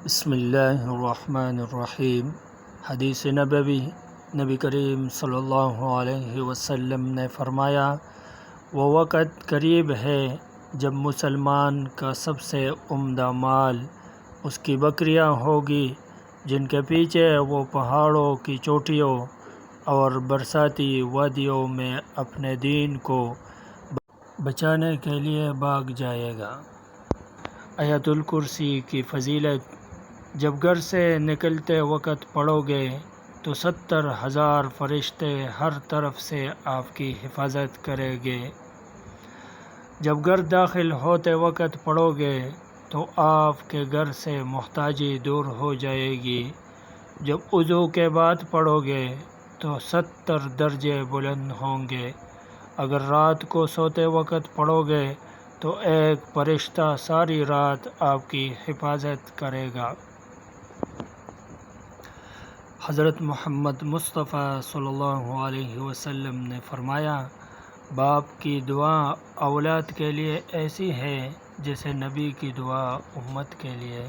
بسم اللہ الرحمن الرحیم۔ حدیث نبوی، نبی کریم صلی اللہ علیہ وسلم نے فرمایا، وہ وقت قریب ہے جب مسلمان کا سب سے عمدہ مال اس کی بکریاں ہوگی، جن کے پیچھے وہ پہاڑوں کی چوٹیوں اور برساتی وادیوں میں اپنے دین کو بچانے کے لیے بھاگ جائے گا۔ آیت الکرسی کی فضیلت: جب گھر سے نکلتے وقت پڑھو گے تو 70,000 فرشتے ہر طرف سے آپ کی حفاظت کریں گے۔ جب گھر داخل ہوتے وقت پڑھو گے تو آپ کے گھر سے محتاجی دور ہو جائے گی۔ جب وضو کے بعد پڑھو گے تو 70 درجے بلند ہوں گے۔ اگر رات کو سوتے وقت پڑھو گے تو ایک فرشتہ ساری رات آپ کی حفاظت کرے گا۔ حضرت محمد مصطفیٰ صلی اللہ علیہ وسلم نے فرمایا، باپ کی دعا اولاد کے لیے ایسی ہے جیسے نبی کی دعا امت کے لیے۔